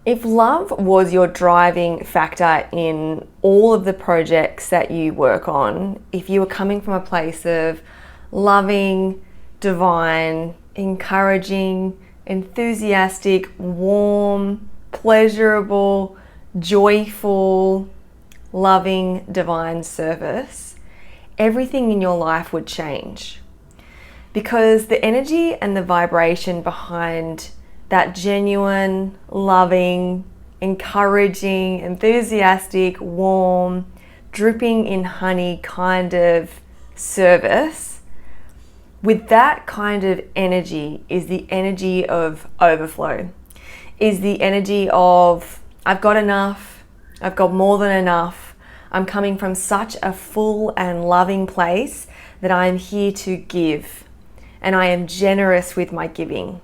If love was your driving factor in all of the projects that you work on, if you were coming from a place of loving, divine, encouraging, enthusiastic, warm, pleasurable, joyful, loving, divine service, everything in your life would change. Because the energy and the vibration behind that genuine, loving, encouraging, enthusiastic, warm, dripping in honey kind of service, with that kind of energy is the energy of overflow, is the energy of I've got enough, I've got more than enough, I'm coming from such a full and loving place that I am here to give, and I am generous with my giving.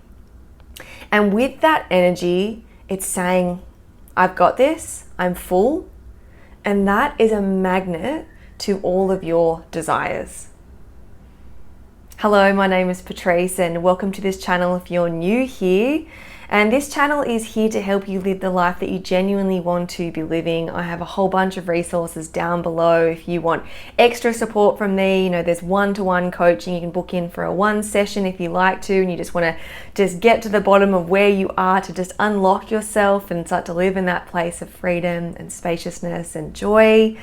And with that energy, it's saying, I've got this, I'm full, and that is a magnet to all of your desires. Hello, my name is Patrice, and welcome to this channel if you're new here. And this channel is here to help you live the life that you genuinely want to be living. I have a whole bunch of resources down below. If you want extra support from me, there's one-to-one coaching. You can book in for a one session if you like to, and you just want to just get to the bottom of where you are to just unlock yourself and start to live in that place of freedom and spaciousness and joy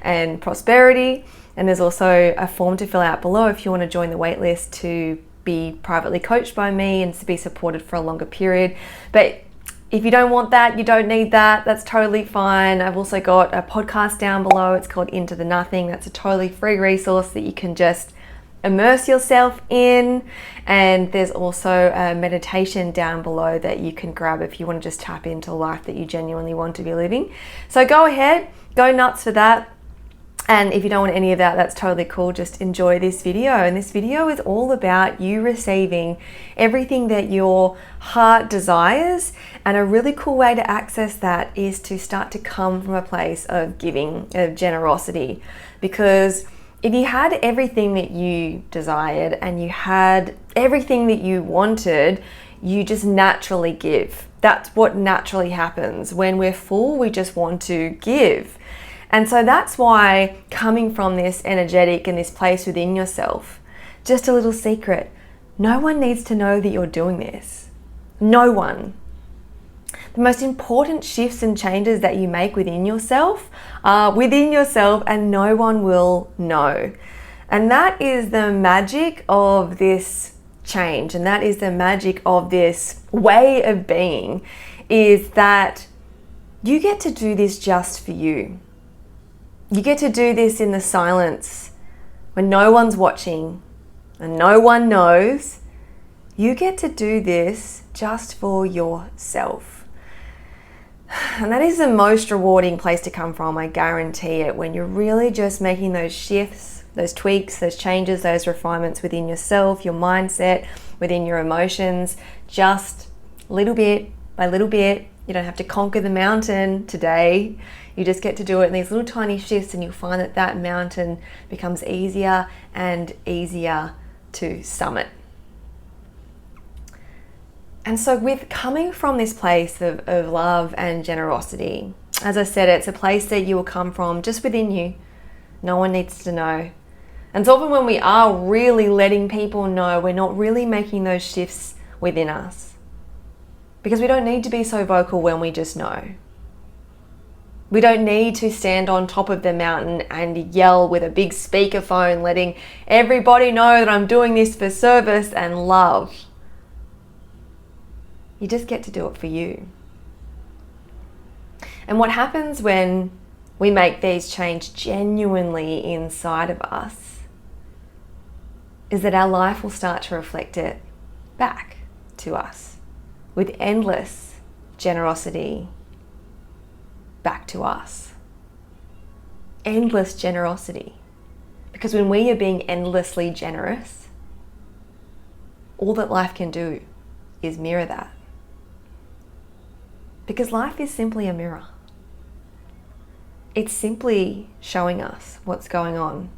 and prosperity. And there's also a form to fill out below if you want to join the waitlist to be privately coached by me and to be supported for a longer period. But if you don't want that, you don't need that, that's totally fine. I've also got a podcast down below. It's called Into the Nothing. That's a totally free resource that you can just immerse yourself in. And there's also a meditation down below that you can grab if you want to just tap into a life that you genuinely want to be living. So go ahead, go nuts for that. And if you don't want any of that, that's totally cool. Just enjoy this video. And this video is all about you receiving everything that your heart desires. And a really cool way to access that is to start to come from a place of giving, of generosity. Because if you had everything that you desired and you had everything that you wanted, you just naturally give. That's what naturally happens. When we're full, we just want to give. And so that's why coming from this energetic and this place within yourself, just a little secret, no one needs to know that you're doing this. No one. The most important shifts and changes that you make within yourself are within yourself, and no one will know. And that is the magic of this change, and that is the magic of this way of being, is that you get to do this just for you. You get to do this in the silence when no one's watching and no one knows. You get to do this just for yourself. And that is the most rewarding place to come from, I guarantee it, when you're really just making those shifts, those tweaks, those changes, those refinements within yourself, your mindset, within your emotions, just little bit by little bit. You don't have to conquer the mountain today. You just get to do it in these little tiny shifts, and you'll find that that mountain becomes easier and easier to summit. And so with coming from this place of love and generosity, as I said, it's a place that you will come from just within you. No one needs to know. And so often when we are really letting people know, we're not really making those shifts within us. Because we don't need to be so vocal when we just know. We don't need to stand on top of the mountain and yell with a big speakerphone, letting everybody know that I'm doing this for service and love. You just get to do it for you. And what happens when we make these changes genuinely inside of us is that our life will start to reflect it back to us with endless generosity back to us. Endless generosity. Because when we are being endlessly generous, all that life can do is mirror that. Because life is simply a mirror. It's simply showing us what's going on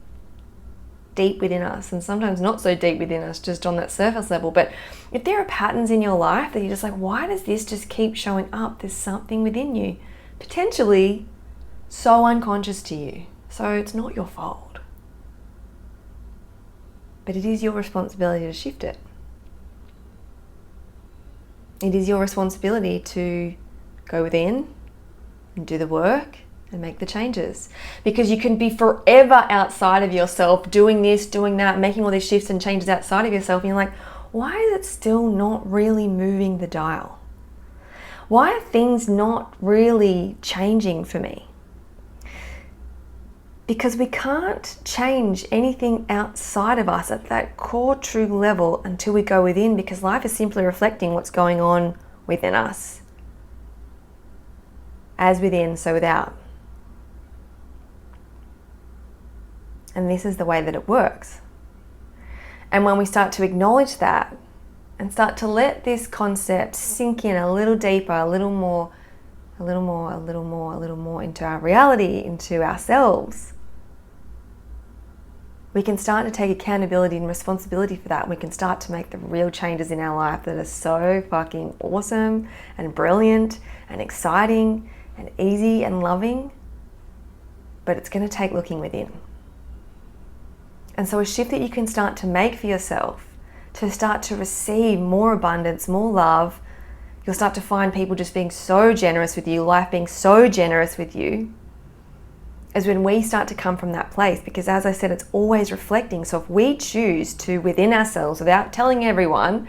deep within us, and sometimes not so deep within us, just on that surface level. But if there are patterns in your life that you're just like, why does this just keep showing up? There's something within you, potentially so unconscious to you. So it's not your fault. But it is your responsibility to shift it. It is your responsibility to go within and do the work and make the changes. Because you can be forever outside of yourself, doing this, doing that, making all these shifts and changes outside of yourself, and you're like, why is it still not really moving the dial? Why are things not really changing for me? Because we can't change anything outside of us at that core true level until we go within, because life is simply reflecting what's going on within us. As within, so without. And this is the way that it works. And when we start to acknowledge that and start to let this concept sink in a little deeper, a little more into our reality, into ourselves, we can start to take accountability and responsibility for that. And we can start to make the real changes in our life that are so fucking awesome and brilliant and exciting and easy and loving. But it's going to take looking within. And so a shift that you can start to make for yourself, to start to receive more abundance, more love. You'll start to find people just being so generous with you, life being so generous with you, is when we start to come from that place. Because as I said, it's always reflecting. So if we choose to, within ourselves, without telling everyone,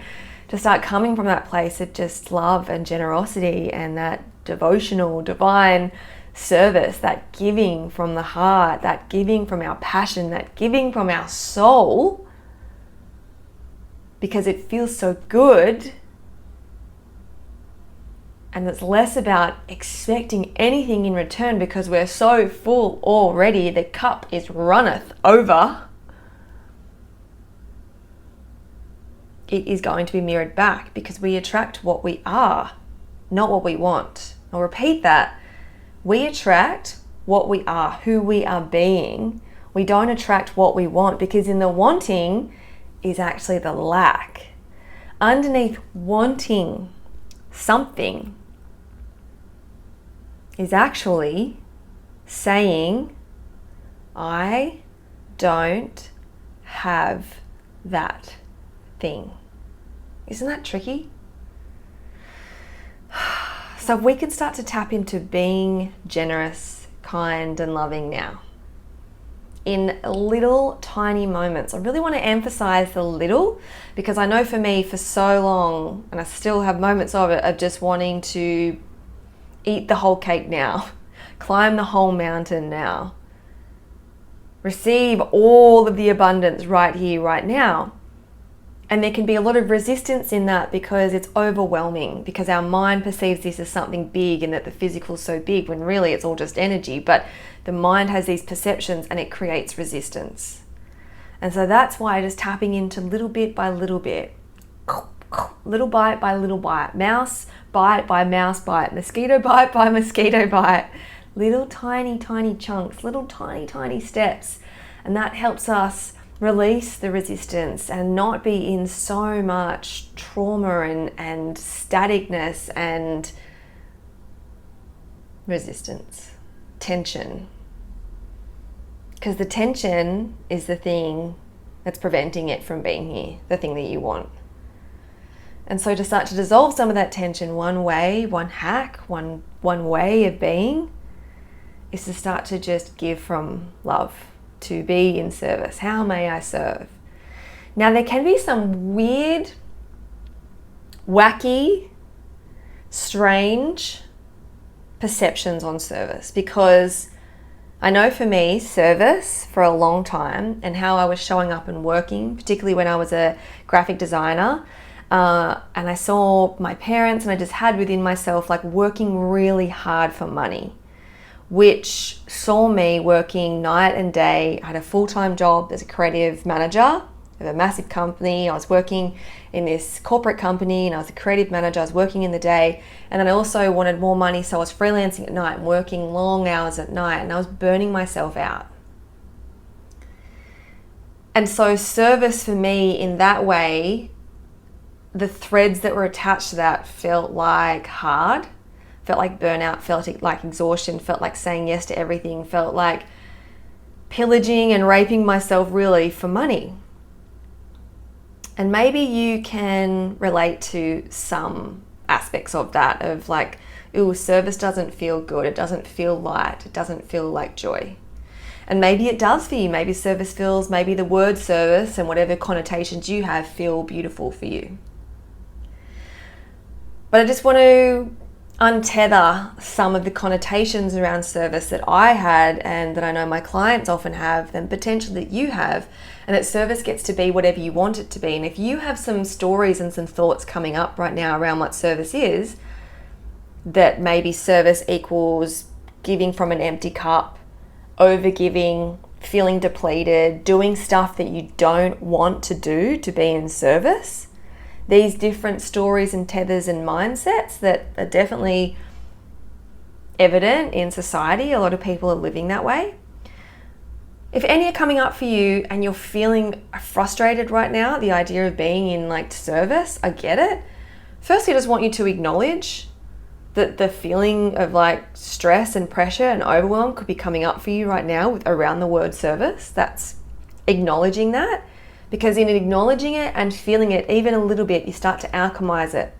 to start coming from that place of just love and generosity and that devotional, divine service, that giving from the heart, that giving from our passion, that giving from our soul, because it feels so good, and it's less about expecting anything in return because we're so full already, the cup is runneth over, it is going to be mirrored back, because we attract what we are, not what we want. I'll repeat that. We attract what we are, who we are being. We don't attract what we want, because in the wanting is actually the lack. Underneath wanting something is actually saying, I don't have that thing. Isn't that tricky? So we can start to tap into being generous, kind, and loving now. In little tiny moments. I really want to emphasize the little, because I know for me for so long, and I still have moments of it, of just wanting to eat the whole cake now, climb the whole mountain now, receive all of the abundance right here, right now. And there can be a lot of resistance in that because it's overwhelming, because our mind perceives this as something big and that the physical is so big when really it's all just energy. But the mind has these perceptions and it creates resistance. And so that's why just tapping into little bit by little bit, little bite by little bite, mouse bite by mouse bite, mosquito bite by mosquito bite, little tiny, tiny chunks, little tiny, tiny steps. And that helps us release the resistance and not be in so much trauma and staticness and resistance, tension. Because the tension is the thing that's preventing it from being here, the thing that you want. And so to start to dissolve some of that tension, one way, one hack, one way of being is to start to just give from love, to be in service. How may I serve? Now there can be some weird, wacky, strange perceptions on service, because I know for me, service for a long time and how I was showing up and working, particularly when I was a graphic designer, and I saw my parents, and I just had within myself like working really hard for money, which saw me working night and day. I had a full-time job as a creative manager of a massive company. I was working in this corporate company and I was a creative manager. I was working in the day, and then I also wanted more money, so I was freelancing at night and working long hours at night, and I was burning myself out. And so service for me in that way, the threads that were attached to that felt like hard, felt like burnout, felt like exhaustion, felt like saying yes to everything, felt like pillaging and raping myself really for money. And maybe you can relate to some aspects of that, of like, ooh, service doesn't feel good, it doesn't feel light, it doesn't feel like joy. And maybe it does for you. Maybe service feels, maybe the word service and whatever connotations you have feel beautiful for you. But I just want to untether some of the connotations around service that I had and that I know my clients often have, and potentially that you have, and that service gets to be whatever you want it to be. And if you have some stories and some thoughts coming up right now around what service is, that maybe service equals giving from an empty cup, overgiving, feeling depleted, doing stuff that you don't want to do to be in service, these different stories and tethers and mindsets that are definitely evident in society. A lot of people are living that way. If any are coming up for you and you're feeling frustrated right now, the idea of being in like service, I get it. Firstly, I just want you to acknowledge that the feeling of like stress and pressure and overwhelm could be coming up for you right now with around the word service. That's acknowledging that. Because in acknowledging it and feeling it even a little bit, you start to alchemize it.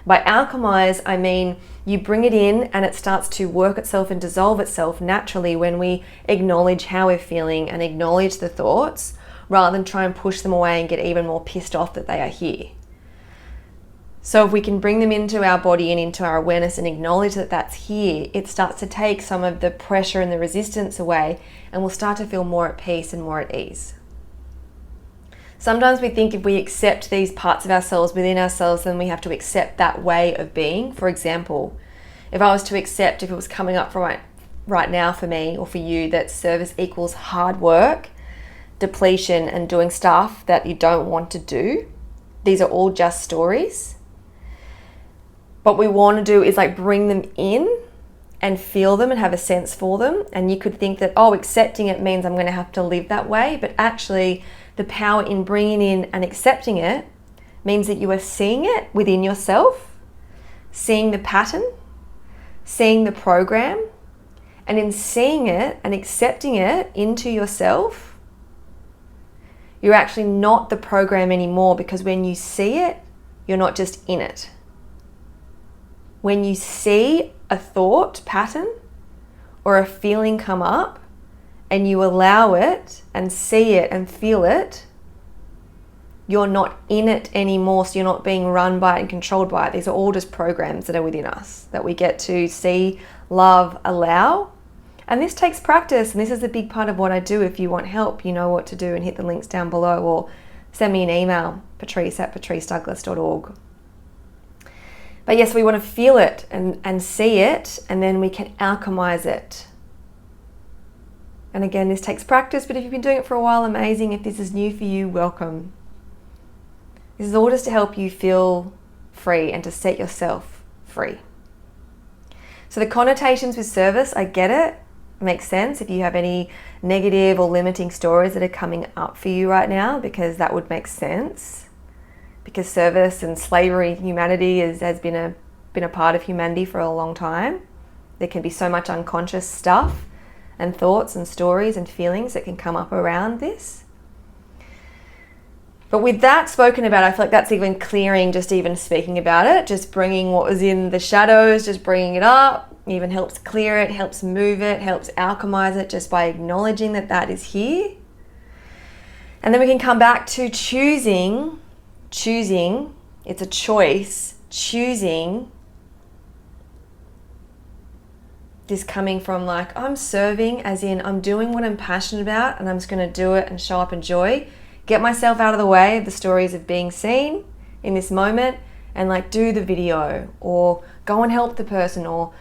By alchemize, I mean you bring it in and it starts to work itself and dissolve itself naturally when we acknowledge how we're feeling and acknowledge the thoughts, rather than try and push them away and get even more pissed off that they are here. So if we can bring them into our body and into our awareness and acknowledge that that's here, it starts to take some of the pressure and the resistance away, and we'll start to feel more at peace and more at ease. Sometimes we think if we accept these parts of ourselves within ourselves, then we have to accept that way of being. For example, if I was to accept, if it was coming up for right now for me or for you, that service equals hard work, depletion, and doing stuff that you don't want to do, these are all just stories. What we want to do is like bring them in and feel them and have a sense for them. And you could think that, oh, accepting it means I'm going to have to live that way. But actually, the power in bringing in and accepting it means that you are seeing it within yourself, seeing the pattern, seeing the program, and in seeing it and accepting it into yourself, you're actually not the program anymore, because when you see it, you're not just in it. When you see a thought pattern or a feeling come up and you allow it and see it and feel it, you're not in it anymore. So you're not being run by it and controlled by it. These are all just programs that are within us that we get to see, love, allow. And this takes practice. And this is a big part of what I do. If you want help, you know what to do, and hit the links down below, or send me an email, patrice@patricedouglas.org. But yes, we want to feel it and see it, and then we can alchemize it. And again, this takes practice, but if you've been doing it for a while, amazing. If this is new for you, welcome. This is all just to help you feel free and to set yourself free. So the connotations with service, I get it. It makes sense if you have any negative or limiting stories that are coming up for you right now, because that would make sense. Because service and slavery, humanity has been a part of humanity for a long time. There can be so much unconscious stuff and thoughts and stories and feelings that can come up around this. But with that spoken about, I feel like that's even clearing, just even speaking about it, just bringing what was in the shadows, just bringing it up, even helps clear it, helps move it, helps alchemize it just by acknowledging that that is here. And then we can come back to choosing, it's a choice, choosing this coming from like, I'm serving, as in I'm doing what I'm passionate about and I'm just going to do it and show up in joy, get myself out of the way of the stories of being seen in this moment, and like do the video or go and help the person, or,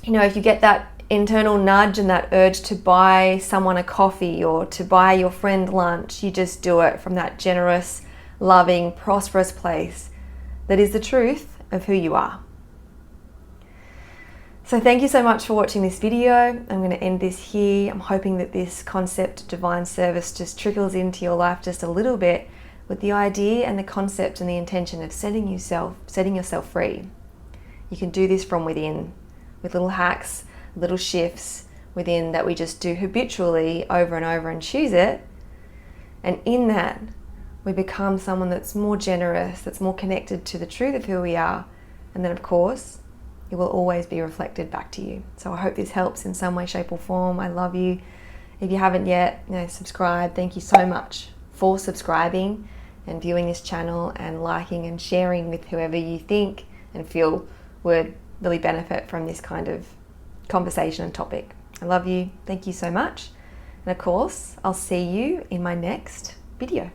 you know, if you get that internal nudge and that urge to buy someone a coffee or to buy your friend lunch, you just do it from that generous, loving, prosperous place that is the truth of who you are. So thank you so much for watching this video. I'm going to end this here. I'm hoping that this concept of divine service just trickles into your life just a little bit, with the idea and the concept and the intention of setting yourself free. You can do this from within, with little hacks, little shifts within that we just do habitually over and over and choose it. And in that, we become someone that's more generous, that's more connected to the truth of who we are. And then of course, it will always be reflected back to you. So I hope this helps in some way, shape or form. I love you. If you haven't yet, subscribe. Thank you so much for subscribing and viewing this channel and liking and sharing with whoever you think and feel would really benefit from this kind of conversation and topic. I love you. Thank you so much. And of course, I'll see you in my next video.